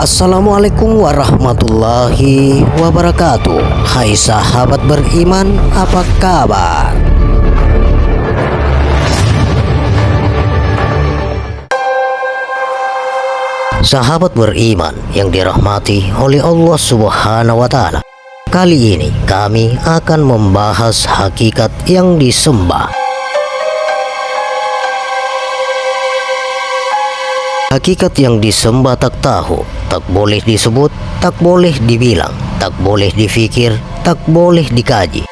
Assalamualaikum warahmatullahi wabarakatuh. Hai sahabat beriman, apa kabar? Sahabat beriman yang dirahmati oleh Allah Subhanahu wa Ta'ala, kali ini kami akan membahas hakikat yang disembah. Hakikat yang disembah tak tahu, tak boleh disebut, tak boleh dibilang, tak boleh difikir, tak boleh dikaji.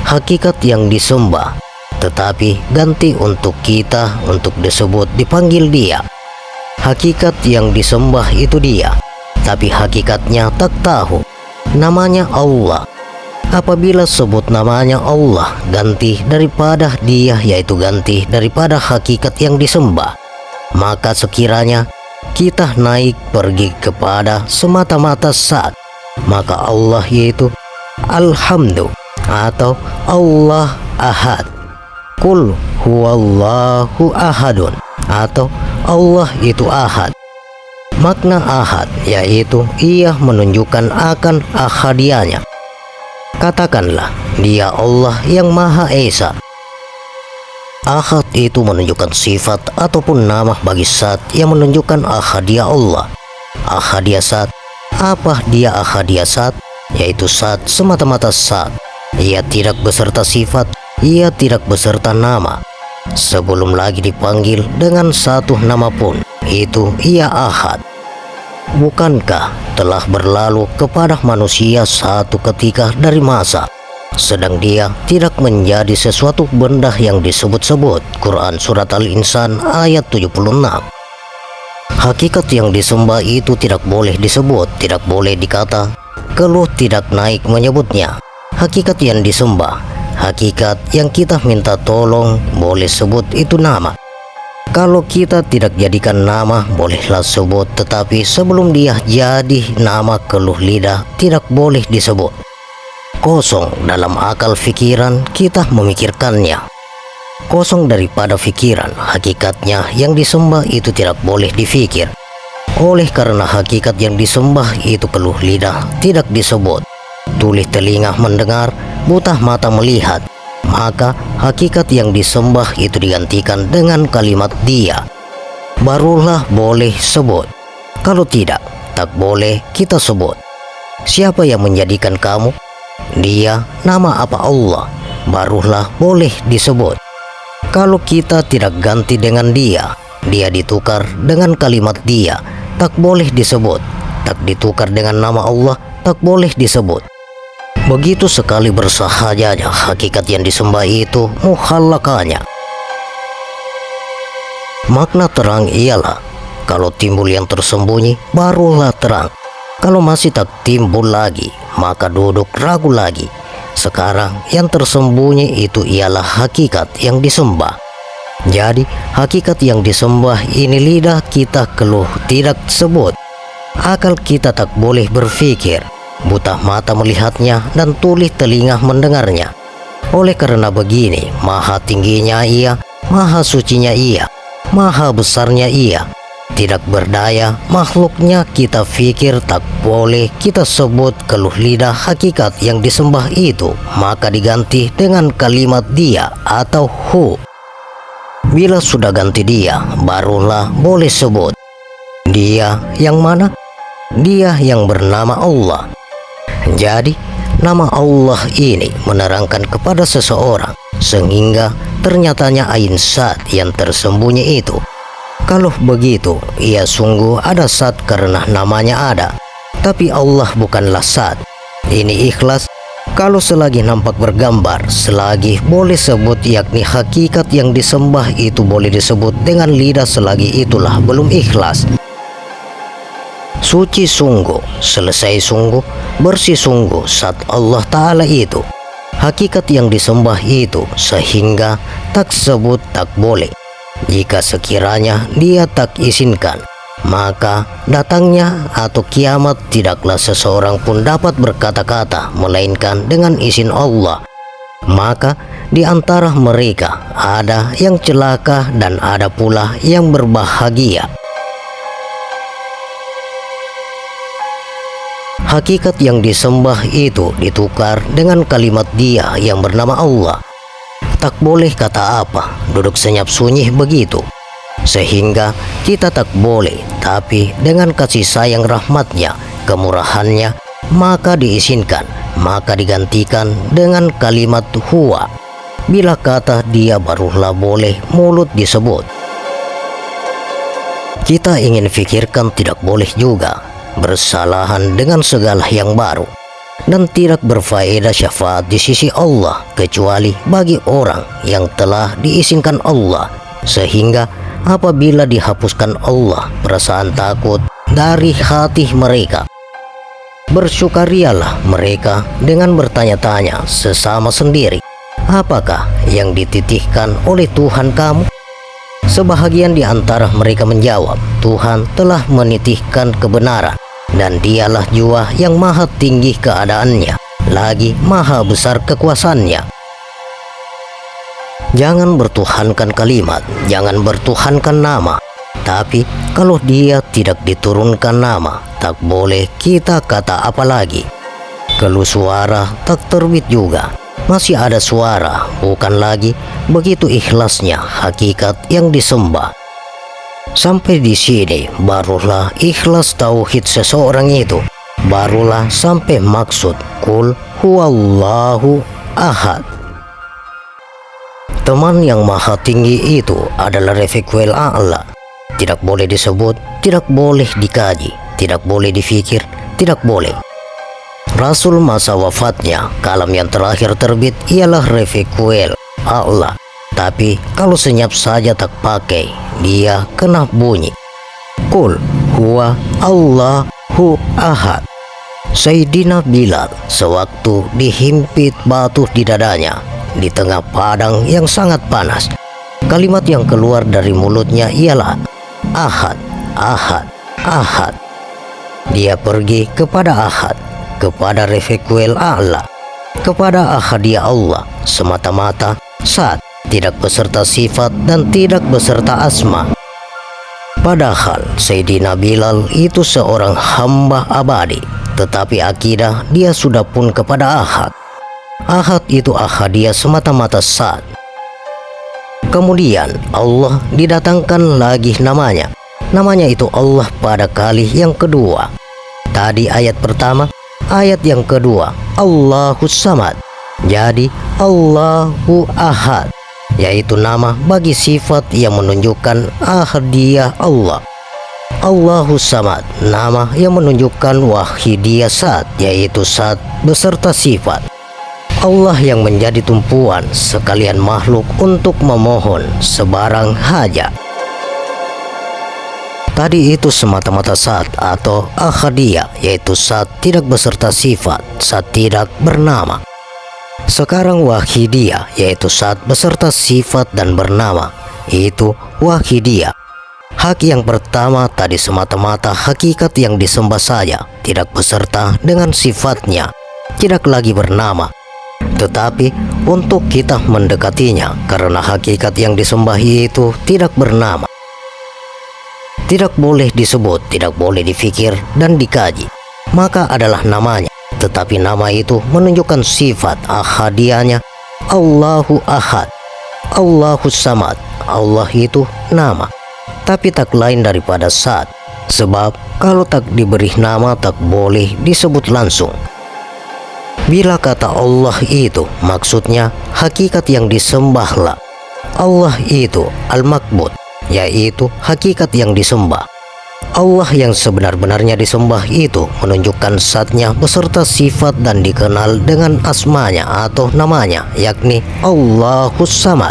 Hakikat yang disembah, tetapi ganti untuk kita untuk disebut dipanggil dia. Hakikat yang disembah itu dia, tapi hakikatnya tak tahu. Namanya Allah. Apabila sebut namanya Allah, ganti daripada dia, yaitu ganti daripada hakikat yang disembah, maka sekiranya kita naik pergi kepada semata-mata zat, maka Allah yaitu Alhamdu atau Allah Ahad, Qul huwallahu ahadun atau Allah itu Ahad. Makna Ahad yaitu ia menunjukkan akan ahadianya. Katakanlah dia Allah yang Maha Esa. Ahad itu menunjukkan sifat ataupun nama bagi zat yang menunjukkan ahadiyah Allah. Ahadiyah zat, apa dia ahadiyah zat? Yaitu zat semata-mata zat. Ia tidak beserta sifat, ia tidak beserta nama. Sebelum lagi dipanggil dengan satu nama pun, itu ia Ahad. Bukankah telah berlalu kepada manusia satu ketika dari masa, sedang dia tidak menjadi sesuatu benda yang disebut-sebut. Quran Surat Al-Insan ayat 76. Hakikat yang disembah itu tidak boleh disebut, tidak boleh dikata, keluh tidak naik menyebutnya. Hakikat yang disembah, hakikat yang kita minta tolong, boleh sebut itu nama. Kalau kita tidak jadikan nama, bolehlah sebut, tetapi sebelum dia jadi nama keluh lidah, tidak boleh disebut. Kosong dalam akal fikiran kita memikirkannya. Kosong daripada fikiran, hakikatnya yang disembah itu tidak boleh difikir. Oleh karena hakikat yang disembah itu keluh lidah tidak disebut, tuli telinga mendengar, buta mata melihat, maka hakikat yang disembah itu digantikan dengan kalimat dia. Barulah boleh sebut. Kalau tidak, tak boleh kita sebut. Siapa yang menjadikan kamu? Dia, nama apa Allah, barulah boleh disebut. Kalau kita tidak ganti dengan dia, dia ditukar dengan kalimat dia, tak boleh disebut. Tak ditukar dengan nama Allah, tak boleh disebut. Begitu sekali bersahajanya hakikat yang disembah itu, muhallakanya. Makna terang ialah, kalau timbul yang tersembunyi, barulah terang. Kalau masih tak timbul lagi, maka duduk ragu lagi. Sekarang yang tersembunyi itu ialah hakikat yang disembah. Jadi hakikat yang disembah ini lidah kita keluh tidak sebut, akal kita tak boleh berpikir, buta mata melihatnya, dan tuli telinga mendengarnya. Oleh karena begini, maha tingginya ia, maha sucinya ia, maha besarnya ia, tidak berdaya makhluknya kita fikir, tak boleh kita sebut keluh lidah hakikat yang disembah itu, maka diganti dengan kalimat dia atau hu. Bila sudah ganti dia, barulah boleh sebut. Dia yang mana? Dia yang bernama Allah. Jadi nama Allah ini menerangkan kepada seseorang, sehingga ternyatanya ain zat yang tersembunyi itu. Kalau begitu, ia sungguh ada zat karena namanya ada, tapi Allah bukanlah zat. Ini ikhlas. Kalau selagi nampak bergambar, selagi boleh sebut, yakni hakikat yang disembah itu boleh disebut dengan lidah, selagi itulah belum ikhlas. Suci sungguh, selesai sungguh, bersih sungguh zat Allah Ta'ala itu. Hakikat yang disembah itu, sehingga tak sebut tak boleh. Jika sekiranya dia tak izinkan, maka datangnya atau kiamat tidaklah seseorang pun dapat berkata-kata melainkan dengan izin Allah. Maka di antara mereka ada yang celaka dan ada pula yang berbahagia. Hakikat yang disembah itu ditukar dengan kalimat Dia yang bernama Allah. Tak boleh kata apa, duduk senyap sunyi begitu. Sehingga kita tak boleh, tapi dengan kasih sayang rahmatnya, kemurahannya, maka diizinkan, maka digantikan dengan kalimat huwa. Bila kata Dia barulah boleh mulut disebut. Kita ingin fikirkan tidak boleh juga bersalahan dengan segala yang baru, dan tidak berfaedah syafaat di sisi Allah kecuali bagi orang yang telah diizinkan Allah, sehingga apabila dihapuskan Allah perasaan takut dari hati mereka, bersukarialah mereka dengan bertanya-tanya sesama sendiri, apakah yang dititihkan oleh Tuhan kamu? Sebahagian di antara mereka menjawab, Tuhan telah menitihkan kebenaran, dan Dialah jua yang maha tinggi keadaannya, lagi maha besar kekuasaannya. Jangan bertuhankan kalimat, jangan bertuhankan nama. Tapi kalau Dia tidak diturunkan nama, tak boleh kita kata apa lagi. Kalau suara tak terbit juga, masih ada suara, bukan lagi begitu ikhlasnya hakikat yang disembah. Sampai di sini barulah ikhlas tauhid seseorang itu, barulah sampai maksud Qul huwallahu ahad. Teman yang maha tinggi itu adalah Rafiqul A'la. Tidak boleh disebut, tidak boleh dikaji, tidak boleh difikir, tidak boleh. Rasul masa wafatnya, kalam yang terakhir terbit ialah Rafiqul A'la. Tapi kalau senyap saja tak pakai, dia kena bunyi Qul huwa Allahu ahad. Sayyidina Bilal sewaktu dihimpit batu di dadanya di tengah padang yang sangat panas, kalimat yang keluar dari mulutnya ialah ahad, ahad, ahad. Dia pergi kepada ahad, kepada Rafiqul A'la, kepada ahadiyah Allah semata-mata, saat tidak beserta sifat dan tidak beserta asma. Padahal Sayyidina Bilal itu seorang hamba abadi, tetapi akidah dia sudah pun kepada ahad. Ahad itu ahadiyah semata-mata saat. Kemudian Allah didatangkan lagi namanya. Namanya itu Allah pada kali yang kedua. Tadi ayat pertama, ayat yang kedua Allahus Samad. Jadi Allahu Ahad, yaitu nama bagi sifat yang menunjukkan ahadiyah Allah. Allahus Samad, nama yang menunjukkan wahidiyah Sat, yaitu Sat beserta sifat. Allah yang menjadi tumpuan sekalian makhluk untuk memohon sebarang hajat. Tadi itu semata-mata Sat atau ahadiyah, yaitu Sat tidak beserta sifat, Sat tidak bernama. Sekarang wahidiyah, yaitu Sat beserta sifat dan bernama, itu wahidiyah. Hak yang pertama tadi semata-mata hakikat yang disembah saja, tidak beserta dengan sifatnya, tidak lagi bernama. Tetapi untuk kita mendekatinya, karena hakikat yang disembah itu tidak bernama, tidak boleh disebut, tidak boleh difikir dan dikaji, maka adalah namanya. Tetapi nama itu menunjukkan sifat ahadiyahnya. Allahu Ahad, Allahus Samad. Allah itu nama, tapi tak lain daripada Sat. Sebab kalau tak diberi nama tak boleh disebut langsung. Bila kata Allah itu maksudnya hakikat yang disembahlah. Allah itu Al-Makbud, yaitu hakikat yang disembah. Allah yang sebenar-benarnya disembah itu menunjukkan Satnya beserta sifat dan dikenal dengan asmanya atau namanya, yakni Allahus Samad.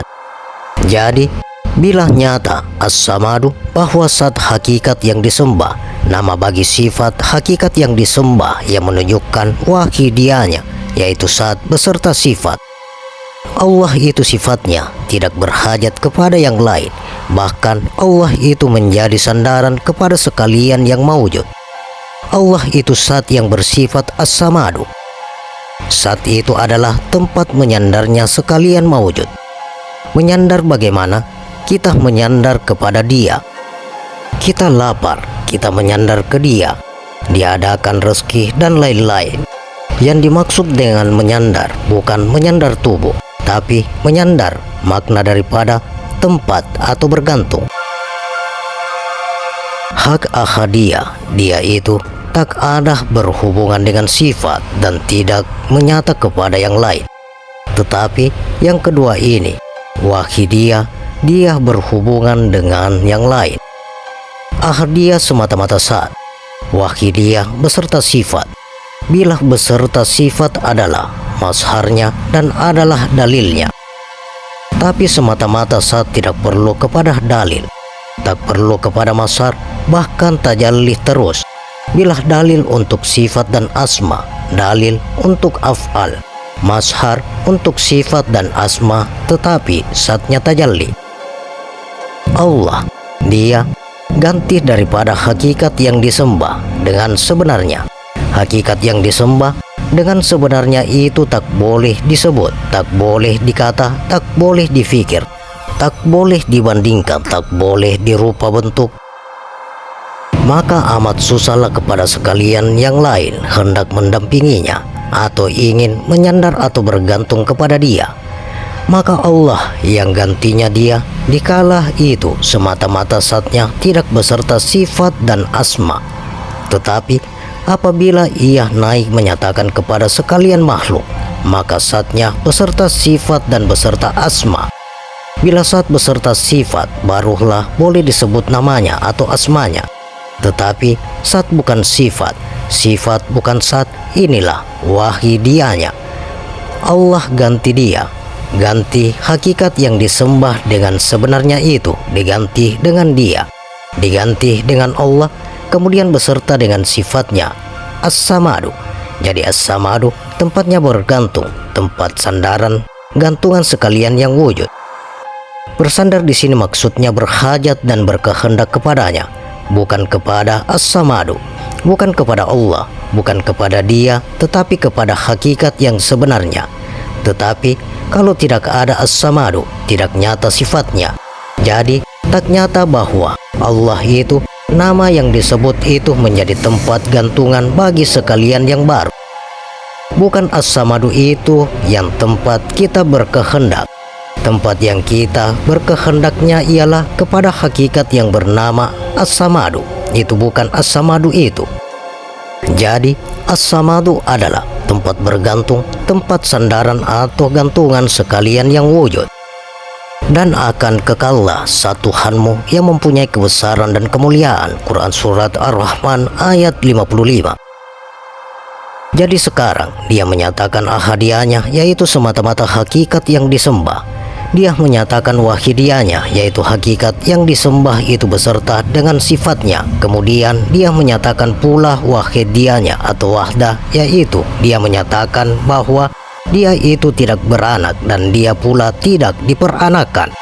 Jadi bila nyata As-Samadu bahwa Sat hakikat yang disembah, nama bagi sifat hakikat yang disembah yang menunjukkan wahidiyahnya, yaitu Sat beserta sifat. Allah itu sifatnya tidak berhajat kepada yang lain. Bahkan Allah itu menjadi sandaran kepada sekalian yang maujud. Allah itu Sat yang bersifat As-Samadu. Sat itu adalah tempat menyandarnya sekalian maujud. Menyandar bagaimana? Kita menyandar kepada Dia. Kita lapar, kita menyandar ke Dia. diadakan rezeki, dan lain-lain. Yang dimaksud dengan menyandar bukan menyandar tubuh, tapi menyandar makna daripada tempat atau bergantung. Hak ahadiyah, dia itu tak ada berhubungan dengan sifat dan tidak menyata kepada yang lain. Tetapi yang kedua ini, wahidiyah, dia berhubungan dengan yang lain. Ahadiyah semata-mata zat, wahidiyah beserta sifat. Bila beserta sifat adalah mazharnya dan adalah dalilnya. Tapi semata-mata zat tidak perlu kepada dalil, tak perlu kepada mazhar, bahkan tajalli terus. Bila dalil untuk sifat dan asma, dalil untuk af'al, mazhar untuk sifat dan asma, tetapi zatnya tajalli. Allah, dia ganti daripada hakikat yang disembah dengan sebenarnya. Hakikat yang disembah dengan sebenarnya itu tak boleh disebut, tak boleh dikata, tak boleh difikir, tak boleh dibandingkan, tak boleh dirupa bentuk. Maka amat susahlah kepada sekalian yang lain hendak mendampinginya atau ingin menyandar atau bergantung kepada dia. Maka Allah yang gantinya dia dikala itu semata-mata zatnya tidak beserta sifat dan asma. Tetapi apabila ia naik menyatakan kepada sekalian makhluk, maka zatnya beserta sifat dan beserta asma. Bila zat beserta sifat, barulah boleh disebut namanya atau asmanya. Tetapi zat bukan sifat, sifat bukan zat, inilah wahidiyahnya. Allah ganti dia, ganti hakikat yang disembah dengan sebenarnya itu, diganti dengan dia, diganti dengan Allah, kemudian beserta dengan sifatnya as-samadu. Jadi as-samadu tempatnya bergantung, tempat sandaran, gantungan sekalian yang wujud. Bersandar di sini maksudnya berhajat dan berkehendak kepadanya, bukan kepada as-samadu, bukan kepada Allah, bukan kepada dia, tetapi kepada hakikat yang sebenarnya. Tetapi kalau tidak ada as-samadu, tidak nyata sifatnya. Jadi tak nyata bahwa Allah itu, nama yang disebut itu menjadi tempat gantungan bagi sekalian yang baru. Bukan as-samadu itu yang tempat kita berkehendak. Tempat yang kita berkehendaknya ialah kepada hakikat yang bernama as-samadu. Itu bukan as-samadu itu. Jadi as-samadu adalah tempat bergantung, tempat sandaran atau gantungan sekalian yang wujud. Dan akan kekallah satu Tuhanmu yang mempunyai kebesaran dan kemuliaan. Quran Surat Ar-Rahman ayat 55. Jadi sekarang dia menyatakan ahadiyahnya, yaitu semata-mata hakikat yang disembah. Dia menyatakan wahidiyahnya, yaitu hakikat yang disembah itu beserta dengan sifatnya. Kemudian dia menyatakan pula wahidiyahnya atau wahdah, yaitu dia menyatakan bahwa dia itu tidak beranak dan dia pula tidak diperanakan.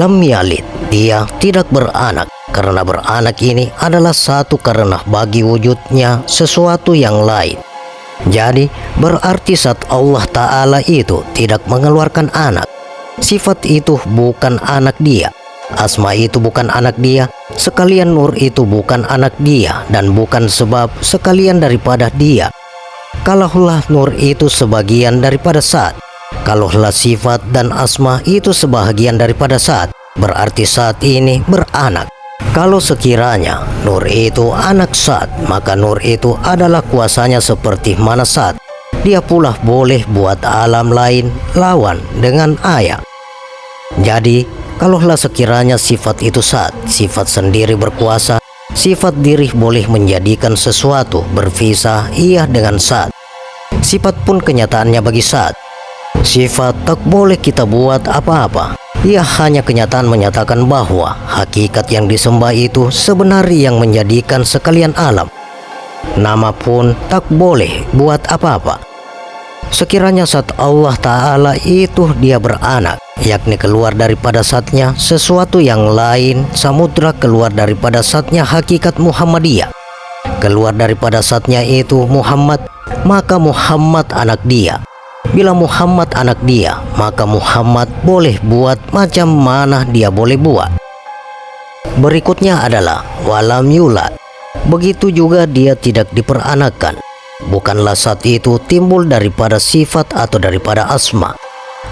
Lam yalid, dia tidak beranak. Karena beranak ini adalah satu karena bagi wujudnya sesuatu yang lain. Jadi berarti saat Allah Ta'ala itu tidak mengeluarkan anak, sifat itu bukan anak dia, asma itu bukan anak dia, sekalian nur itu bukan anak dia, dan bukan sebab sekalian daripada dia. Kalaulah nur itu sebagian daripada zat, kalaulah sifat dan asma itu sebagian daripada zat, berarti zat ini beranak. Kalau sekiranya nur itu anak zat, maka nur itu adalah kuasanya seperti mana zat. Dia pula boleh buat alam lain lawan dengan ayat. Jadi kalaulah sekiranya sifat itu zat, sifat sendiri berkuasa, sifat diri boleh menjadikan sesuatu berpisah ia dengan zat. Sifat pun kenyataannya bagi zat. Sifat tak boleh kita buat apa-apa. Ia hanya kenyataan menyatakan bahwa hakikat yang disembah itu sebenarnya yang menjadikan sekalian alam. Nama pun tak boleh buat apa-apa. Sekiranya zat Allah Ta'ala itu dia beranak, yakni keluar daripada zatnya sesuatu yang lain, samudra keluar daripada zatnya hakikat Muhammadiyah. Keluar daripada zatnya itu Muhammad, maka Muhammad anak dia. Bila Muhammad anak dia, maka Muhammad boleh buat macam mana dia boleh buat. Berikutnya adalah walam yulad. Begitu juga dia tidak diperanakan. Bukanlah Sat itu timbul daripada sifat atau daripada asma.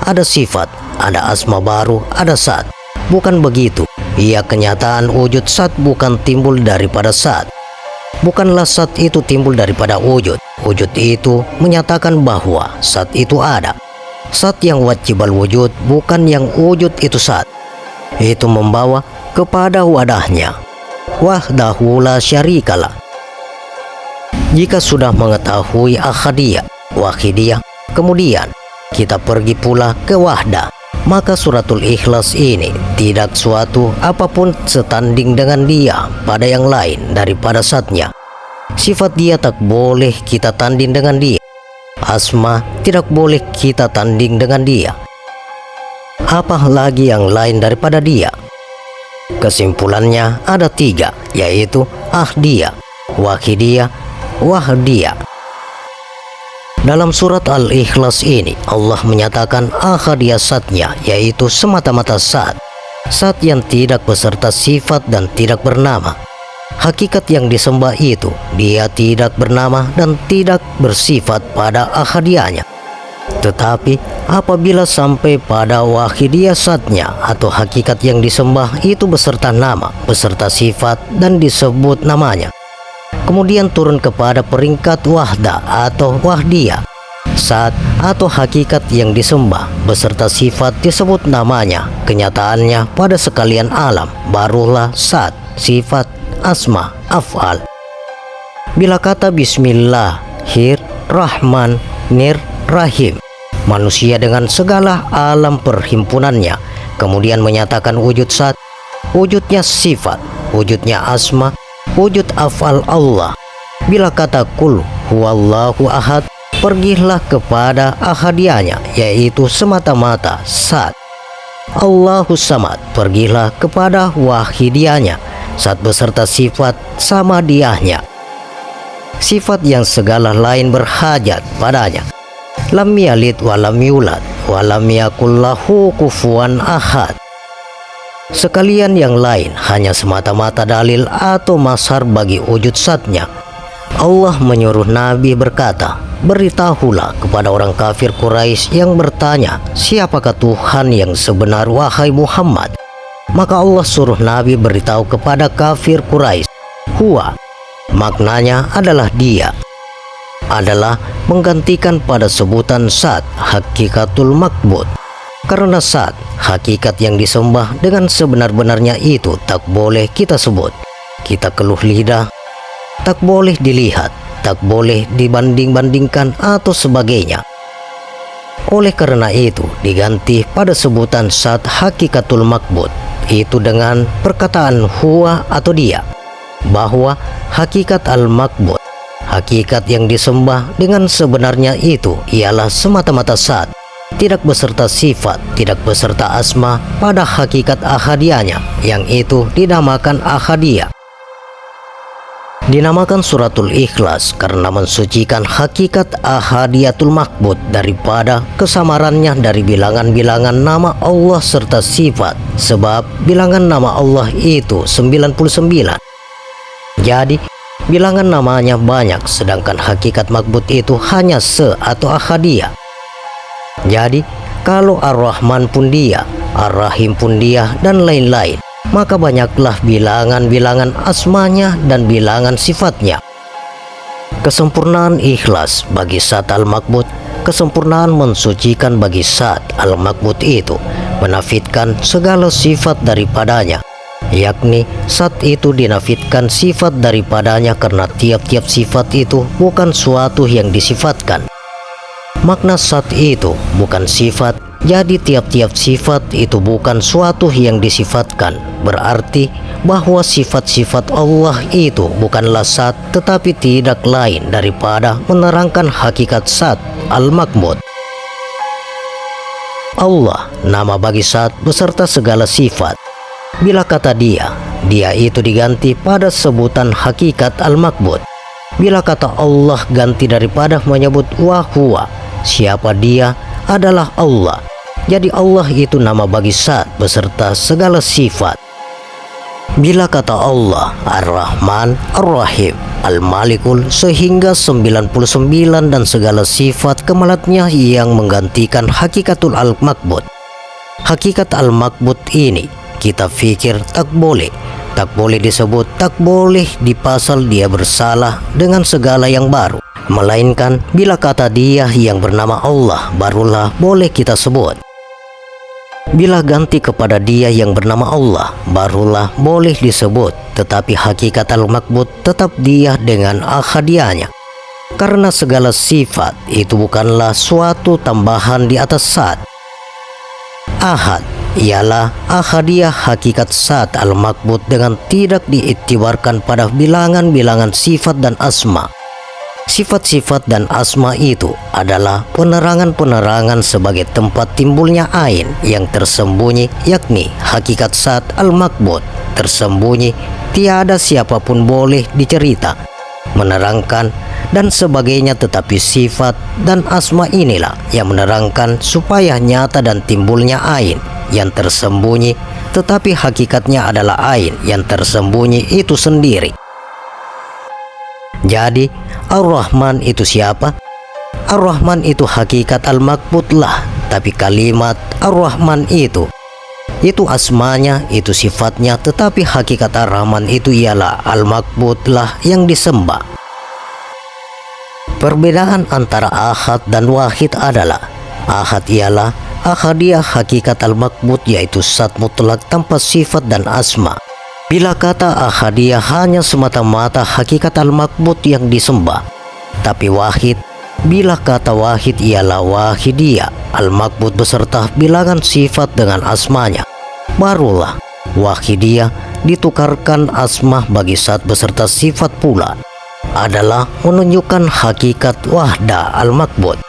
Ada sifat, ada asma baru, ada Sat. Bukan begitu. Ia kenyataan wujud Sat bukan timbul daripada Sat. Bukanlah Sat itu timbul daripada wujud. Wujud itu menyatakan bahwa Sat itu ada. Sat yang wajibal wujud bukan yang wujud itu Sat. Itu membawa kepada wadahnya. Wahdahu la syarikalah. Jika sudah mengetahui ahadiyah, wahidiyah, kemudian kita pergi pula ke wahdah, maka suratul ikhlas ini tidak suatu apapun setanding dengan dia pada yang lain daripada Satnya. Sifat dia tak boleh kita tanding dengan dia. Asma tidak boleh kita tanding dengan dia. Apalagi yang lain daripada dia. Kesimpulannya ada 3, yaitu ahdiyah, wahidiyah, wahdiyah. Dalam surat Al-Ikhlas ini Allah menyatakan ahadiyah Satnya, yaitu semata-mata Sat. Sat yang tidak beserta sifat dan tidak bernama. Hakikat yang disembah itu dia tidak bernama dan tidak bersifat pada ahadiyahnya. Tetapi apabila sampai pada wahidiyah Satnya atau hakikat yang disembah itu beserta nama, beserta sifat dan disebut namanya, kemudian turun kepada peringkat wahda atau wahdiyah. Sat atau hakikat yang disembah beserta sifat disebut namanya, kenyataannya pada sekalian alam, barulah Sat, sifat, asma, af'al. Bila kata Bismillahirrahmanirrahim, manusia dengan segala alam perhimpunannya kemudian menyatakan wujud Sat, wujudnya sifat, wujudnya asma, wujud af'al Allah. Bila kata kul huwallahu ahad, pergilah kepada ahadiyahnya, yaitu semata-mata Sat. Allahu samad, pergilah kepada wahidiyahnya, Sat beserta sifat samadiyahnya, sifat yang segala lain berhajat padanya. Lam yalid wa lam yulad wa lam yakul lahu kufuwan ahad. Sekalian yang lain hanya semata-mata dalil atau masar bagi wujud Satnya. Allah menyuruh Nabi berkata, beritahulah kepada orang kafir Quraisy yang bertanya, siapakah Tuhan yang sebenar wahai Muhammad? Maka Allah suruh Nabi beritahu kepada kafir Quraisy, huwa, maknanya adalah dia, adalah menggantikan pada sebutan Sat, hakikatul makbud. Karena Sat, hakikat yang disembah dengan sebenar-benarnya itu tak boleh kita sebut, kita keluh lidah, tak boleh dilihat, tak boleh dibanding-bandingkan atau sebagainya. Oleh karena itu diganti pada sebutan Sat hakikatul makbud, itu dengan perkataan huwa atau dia, bahwa hakikat al-makbud, hakikat yang disembah dengan sebenarnya itu ialah semata-mata Sat, tidak beserta sifat, tidak beserta asma pada hakikat ahadiyahnya, yang itu dinamakan ahadiyah. Dinamakan suratul ikhlas karena mensucikan hakikat ahadiyatul makbud daripada kesamarannya dari bilangan-bilangan nama Allah serta sifat, sebab bilangan nama Allah itu 99. Jadi bilangan namanya banyak, sedangkan hakikat makbud itu hanya atau ahadiyah. Jadi kalau Ar-Rahman pun dia, Ar-Rahim pun dia, dan lain-lain, maka banyaklah bilangan-bilangan asmanya dan bilangan sifatnya. Kesempurnaan ikhlas bagi Sat al-makbud, kesempurnaan mensucikan bagi Sat al-makbud itu menafitkan segala sifat daripadanya, yakni Sat itu dinafitkan sifat daripadanya karena tiap-tiap sifat itu bukan suatu yang disifatkan. Makna Sat itu bukan sifat, jadi tiap-tiap sifat itu bukan suatu yang disifatkan. Berarti bahwa sifat-sifat Allah itu bukanlah Sat, tetapi tidak lain daripada menerangkan hakikat Sat al-makbud. Allah nama bagi Sat beserta segala sifat. Bila kata dia itu diganti pada sebutan hakikat al-makbud. Bila kata Allah ganti daripada menyebut wahuwa, siapa dia adalah Allah. Jadi Allah itu nama bagi Sat beserta segala sifat. Bila kata Allah Ar-Rahman, Ar-Rahim, Al-Malikul sehingga 99 dan segala sifat kemalatnya yang menggantikan hakikatul al-makbut. Hakikat al-makbut ini kita fikir tak boleh disebut, tak boleh dipasal dia bersalah dengan segala yang baru. Melainkan bila kata dia yang bernama Allah barulah boleh kita sebut. Bila ganti kepada dia yang bernama Allah barulah boleh disebut, tetapi hakikat al-makbut tetap dia dengan ahadiyahnya. Karena segala sifat itu bukanlah suatu tambahan di atas zat. Ahad ialah ahadiyah hakikat zat al-makbut dengan tidak diiktibarkan pada bilangan-bilangan sifat dan asma. Sifat-sifat dan asma itu adalah penerangan-penerangan sebagai tempat timbulnya ain yang tersembunyi, yakni hakikat zat al-makbut tersembunyi, tiada siapapun boleh dicerita, menerangkan dan sebagainya, tetapi sifat dan asma inilah yang menerangkan supaya nyata dan timbulnya ain yang tersembunyi, tetapi hakikatnya adalah ain yang tersembunyi itu sendiri. Jadi Ar-Rahman itu siapa? Ar-Rahman itu hakikat al-makbut lah, tapi kalimat Ar-Rahman itu asmanya, itu sifatnya, tetapi hakikat Ar-Rahman itu ialah al-makbut lah yang disembah. Perbedaan antara ahad dan wahid adalah ahad ialah ahadiyah hakikat al-makbut, yaitu zat mutlak tanpa sifat dan asma. Bila kata ahadiyah hanya semata-mata hakikat al-makbut yang disembah. Tapi wahid, bila kata wahid ialah wahidiyah al-makbut beserta bilangan sifat dengan asmanya, barulah wahidiyah ditukarkan asma bagi zat beserta sifat pula, adalah menunjukkan hakikat wahda al-makbut.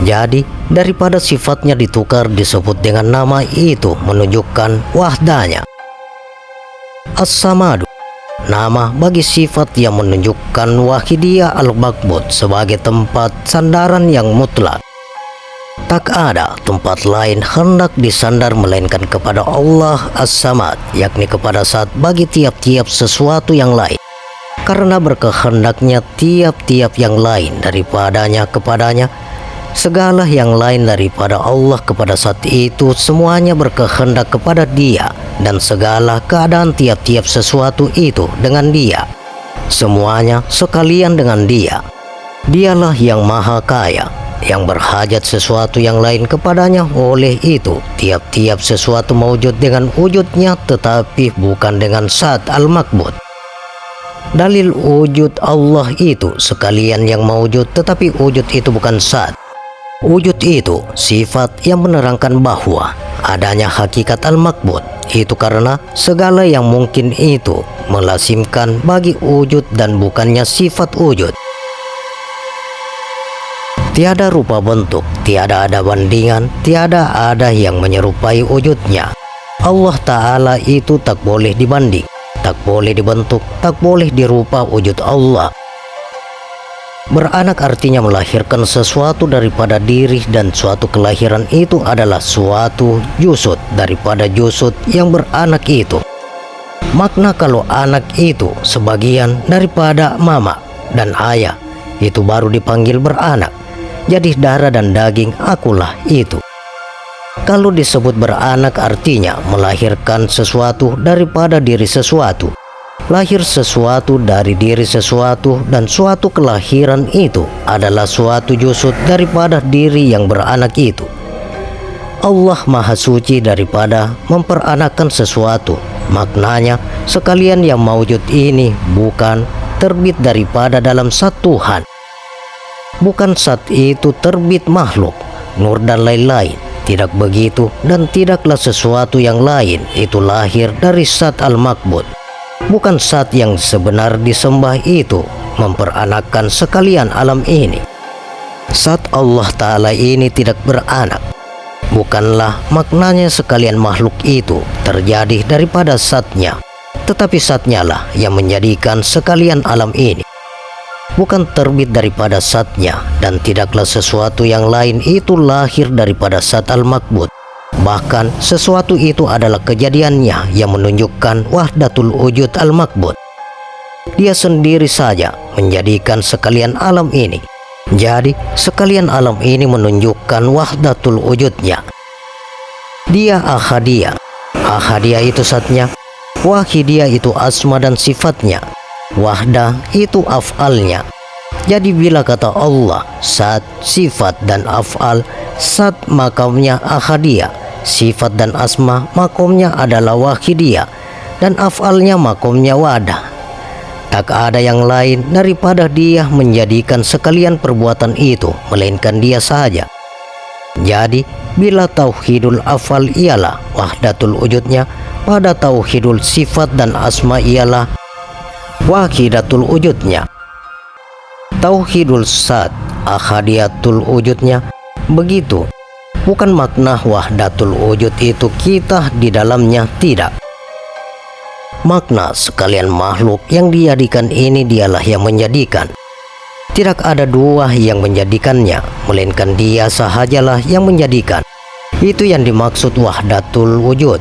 Jadi daripada sifatnya ditukar disebut dengan nama itu menunjukkan wahdanya. As-Samadu, nama bagi sifat yang menunjukkan wahidiyah al-makbut sebagai tempat sandaran yang mutlak. Tak ada tempat lain hendak disandar melainkan kepada Allah As-Samad, yakni kepada zat bagi tiap-tiap sesuatu yang lain. Karena berkehendaknya tiap-tiap yang lain daripadanya kepadanya, segala yang lain daripada Allah kepada zat itu semuanya berkehendak kepada dia, dan segala keadaan tiap-tiap sesuatu itu dengan dia, semuanya sekalian dengan dia. Dialah yang maha kaya, yang berhajat sesuatu yang lain kepadanya. Oleh itu tiap-tiap sesuatu mewujud dengan wujudnya, tetapi bukan dengan zat al-makbut. Dalil wujud Allah itu sekalian yang mewujud, tetapi wujud itu bukan zat. Wujud itu sifat yang menerangkan bahwa adanya hakikat al-makbut. Itu karena segala yang mungkin itu melazimkan bagi wujud dan bukannya sifat wujud. Tiada rupa bentuk, tiada ada bandingan, tiada ada yang menyerupai wujudnya. Allah Ta'ala itu tak boleh dibanding, tak boleh dibentuk, tak boleh dirupa wujud Allah. Beranak artinya melahirkan sesuatu daripada diri, dan suatu kelahiran itu adalah suatu jusud daripada jusud yang beranak itu. Makna kalau anak itu sebagian daripada mama dan ayah, itu baru dipanggil beranak. Jadi darah dan daging akulah itu. Kalau disebut beranak artinya melahirkan sesuatu daripada diri sesuatu. Lahir sesuatu dari diri sesuatu, dan suatu kelahiran itu adalah suatu jusud daripada diri yang beranak itu. Allah Maha Suci daripada memperanakkan sesuatu. Maknanya sekalian yang mewujud ini bukan terbit daripada dalam zat Tuhan. Bukan zat itu terbit makhluk, nur dan lain-lain. Tidak begitu, dan tidaklah sesuatu yang lain itu lahir dari zat al-makbut. Bukan zat yang sebenar disembah itu memperanakkan sekalian alam ini. Zat Allah Ta'ala ini tidak beranak. Bukanlah maknanya sekalian makhluk itu terjadi daripada zatnya, tetapi zatnya lah yang menjadikan sekalian alam ini. Bukan terbit daripada zatnya, dan tidaklah sesuatu yang lain itu lahir daripada zat al-makbut. Bahkan sesuatu itu adalah kejadiannya yang menunjukkan wahdatul wujud al-makbut. Dia sendiri saja menjadikan sekalian alam ini. Jadi sekalian alam ini menunjukkan wahdatul wujudnya. Dia ahadiyah. Ahadiyah itu zatnya. Wahidiyah itu asma dan sifatnya. Wahdah itu af'alnya. Jadi bila kata Allah zat, sifat dan af'al, zat makamnya ahadiyah, sifat dan asma makomnya adalah wahidiyah, dan af'alnya makomnya wadah. Tak ada yang lain daripada Dia menjadikan sekalian perbuatan itu, melainkan Dia saja. Jadi bila tauhidul af'al ialah wahdatul wujudnya, pada tauhidul sifat dan asma ialah wahidatul wujudnya. Tauhidul zat ahadiyatul wujudnya. Begitu, bukan makna wahdatul wujud itu kita di dalamnya, tidak. Makna sekalian makhluk yang dijadikan ini dialah yang menjadikan. Tidak ada dua yang menjadikannya, melainkan Dia sahajalah yang menjadikan. Itu yang dimaksud wahdatul wujud.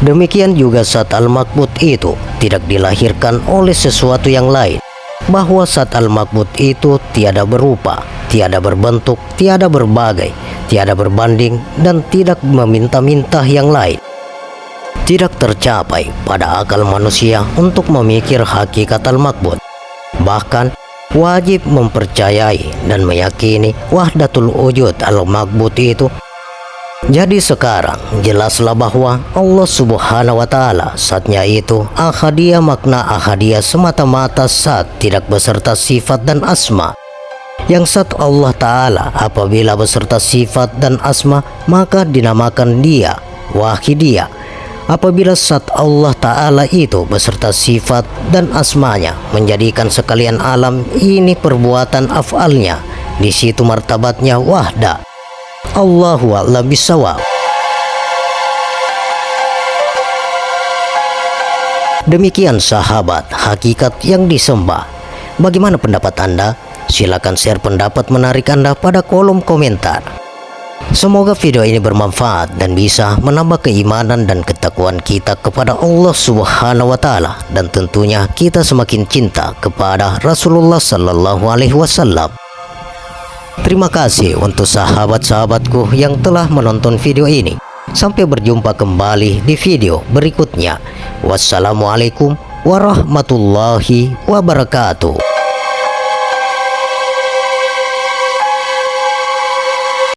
Demikian juga zat al-makbut itu tidak dilahirkan oleh sesuatu yang lain. Bahwa zat al-makbut itu tiada berupa, tiada berbentuk, tiada berbagai, tiada berbanding, dan tidak meminta-minta yang lain. Tidak tercapai pada akal manusia untuk memikir hakikat al-makbut. Bahkan wajib mempercayai dan meyakini wahdatul wujud al-makbut itu. Jadi sekarang jelaslah bahwa Allah Subhanahu wa Ta'ala zatnya itu ahadiyah. Makna ahadiyah semata-mata zat, tidak beserta sifat dan asma. Yang zat Allah Ta'ala apabila beserta sifat dan asma maka dinamakan Dia wahidiyah. Apabila zat Allah Ta'ala itu beserta sifat dan asmanya menjadikan sekalian alam ini perbuatan af'alnya, di situ martabatnya wahda. Allahu a'lam bishawab. Demikian sahabat hakikat yang disembah. Bagaimana pendapat Anda? Silakan share pendapat menarik Anda pada kolom komentar. Semoga video ini bermanfaat dan bisa menambah keimanan dan ketakwaan kita kepada Allah Subhanahu wa Ta'ala, dan tentunya kita semakin cinta kepada Rasulullah Sallallahu Alaihi Wasallam. Terima kasih untuk sahabat-sahabatku yang telah menonton video ini. Sampai berjumpa kembali di video berikutnya. Wassalamualaikum warahmatullahi wabarakatuh.